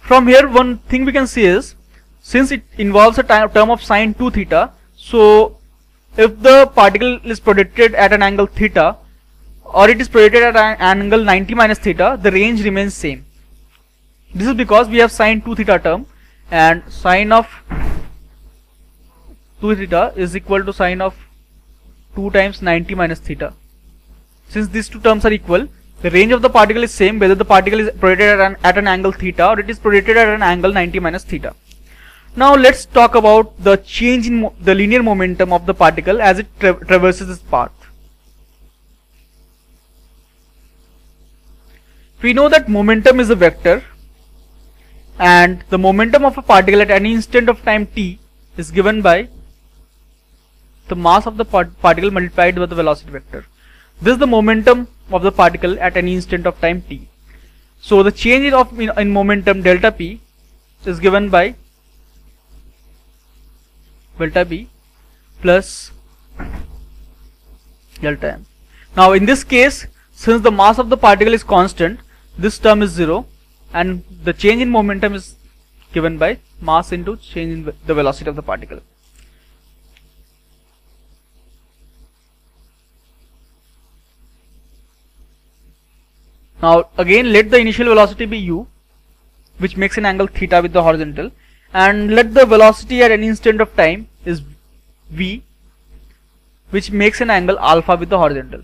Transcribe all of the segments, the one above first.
From here, one thing we can see is, since it involves a term of sine 2 theta, so if the particle is projected at an angle theta or it is projected at an angle 90 minus theta, the range remains same. This is because we have sine 2 theta term, and sine of 2 theta is equal to sine of 2 times 90 minus theta. Since these two terms are equal, the range of the particle is same whether the particle is projected at an angle theta or it is projected at an angle 90 minus theta. Now let's talk about the change in the linear momentum of the particle as it traverses its path. We know that momentum is a vector, and the momentum of a particle at any instant of time t is given by the mass of the particle multiplied by the velocity vector. This is the momentum of the particle at any instant of time t. So the change in momentum delta p is given by delta p plus delta m. Now in this case, since the mass of the particle is constant, this term is 0, and the change in momentum is given by mass into change in the velocity of the particle. Now again, let the initial velocity be u, which makes an angle theta with the horizontal, and let the velocity at any instant of time is v, which makes an angle alpha with the horizontal.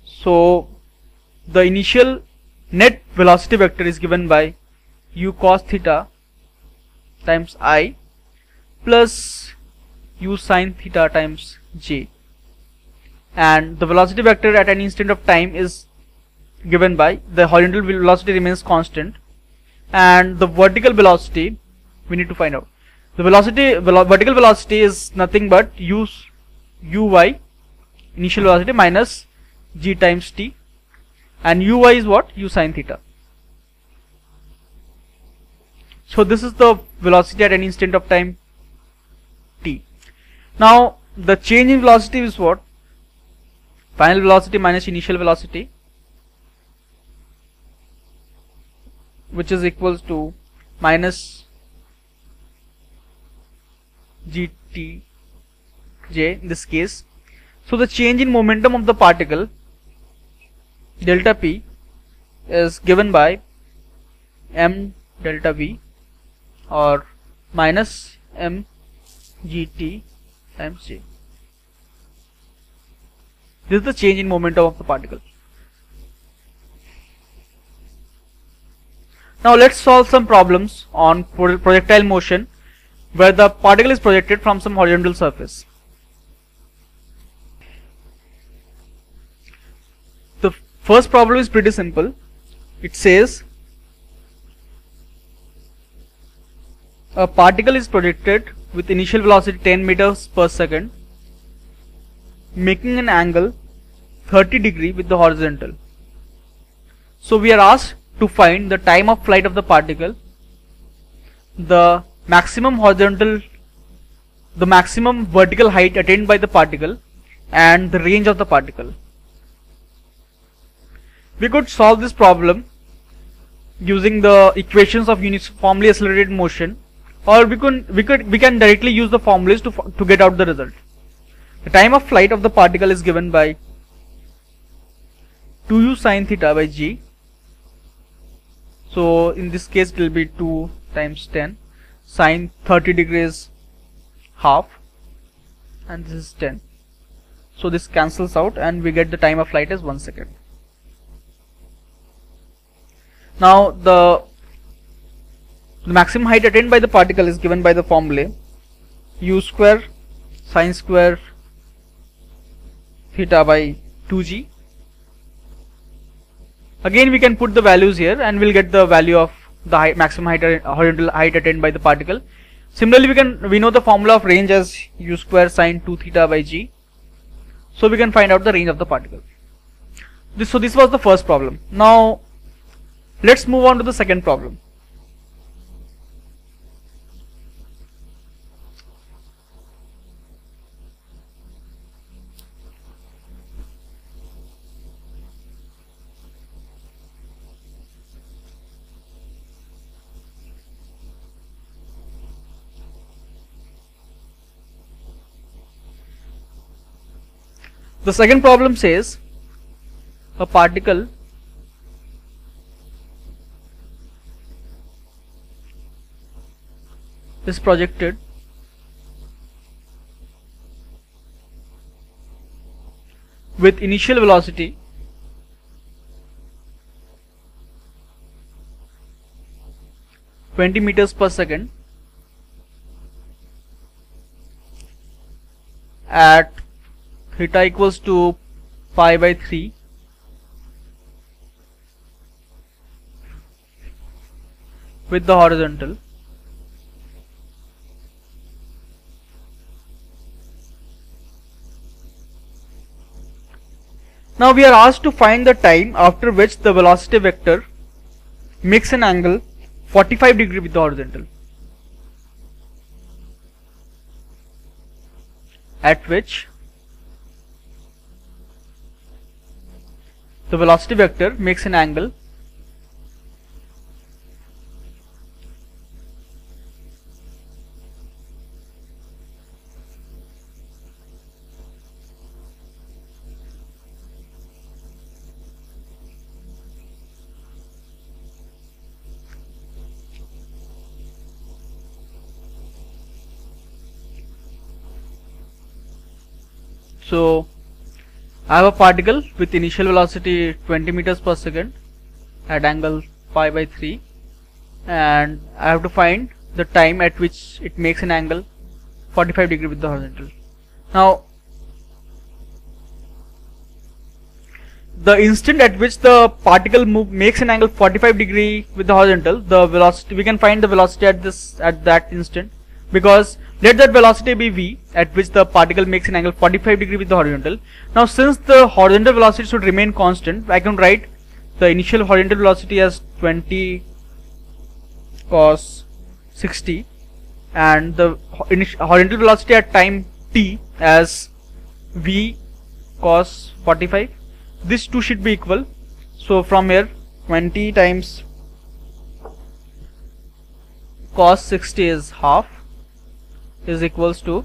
So the initial net velocity vector is given by u cos theta times I plus u sin theta times j, and the velocity vector at any instant of time is given by the horizontal velocity remains constant, and the vertical velocity we need to find out. The vertical velocity is nothing but uy initial velocity minus g times t, and uy is what? U sin theta. So this is the velocity at any instant of time t. Now the change in velocity is what? Final velocity minus initial velocity, which is equals to minus gt j in this case. So the change in momentum of the particle delta p is given by m delta v or minus m gt times j. This is the change in momentum of the particle. Now let's solve some problems on projectile motion where the particle is projected from some horizontal surface. The first problem is pretty simple. It says a particle is projected with initial velocity 10 meters per second, making an angle 30 degree with the horizontal. So we are asked to find the time of flight of the particle, the maximum vertical height attained by the particle, and the range of the particle. We could solve this problem using the equations of uniformly accelerated motion, or we can directly use the formulas to get out the result. The time of flight of the particle is given by 2u sin theta by g. So in this case it will be 2 times 10, sine 30 degrees half, and this is 10. So this cancels out and we get the time of flight as 1 second. Now the maximum height attained by the particle is given by the formula u square sine square theta by 2g. Again we can put the values here and we'll get the value of the maximum horizontal height attained by the particle. Similarly we know the formula of range as u square sine 2 theta by g. So we can find out the range of the particle. So this was the first problem. Now let's move on to the second problem. The second problem says a particle is projected with initial velocity (20 meters per second) at theta equals to pi by 3 with the horizontal. Now we are asked to find the time after which the velocity vector makes an angle 45 degree with the horizontal, at which the velocity vector makes an angle So I have a particle with initial velocity 20 meters per second at angle pi by 3, and I have to find the time at which it makes an angle 45 degree with the horizontal. Now the instant at which the particle makes an angle 45 degree with the horizontal, the velocity, we can find the velocity at that instant, because let that velocity be v at which the particle makes an angle 45 degree with the horizontal. Now since the horizontal velocity should remain constant, I can write the initial horizontal velocity as 20 cos 60 and the horizontal velocity at time t as v cos 45. These two should be equal. So from here 20 times cos 60 is half, is equals to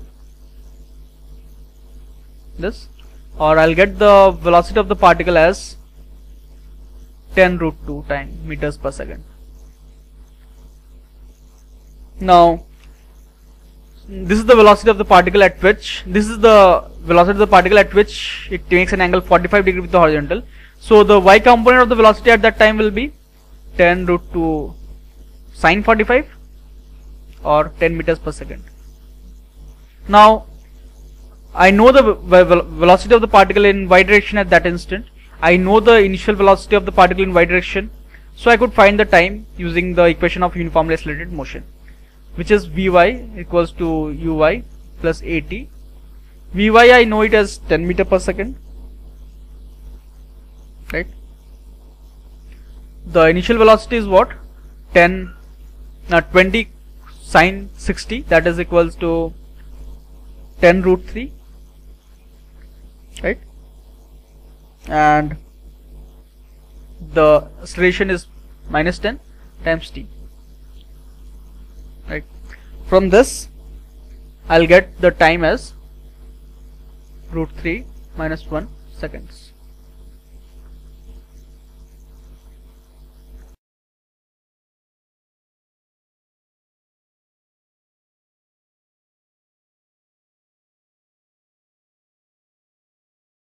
this, or I'll get the velocity of the particle as 10 root 2 meters per second. Now this is the velocity of the particle at which, this is the velocity of the particle at which it makes an angle 45 degree with the horizontal. So the y component of the velocity at that time will be 10 root 2 sine 45 or 10 meters per second. Now I know the velocity of the particle in y direction at that instant. I know the initial velocity of the particle in y direction, so I could find the time using the equation of uniformly accelerated motion, which is Vy equals to Uy plus At. Vy I know it as 10 meter per second, right? The initial velocity is what? 20 sine 60, that is equals to 10 root 3, right? And the acceleration is minus 10 times t, right? From this I'll get the time as root 3 minus 1 seconds.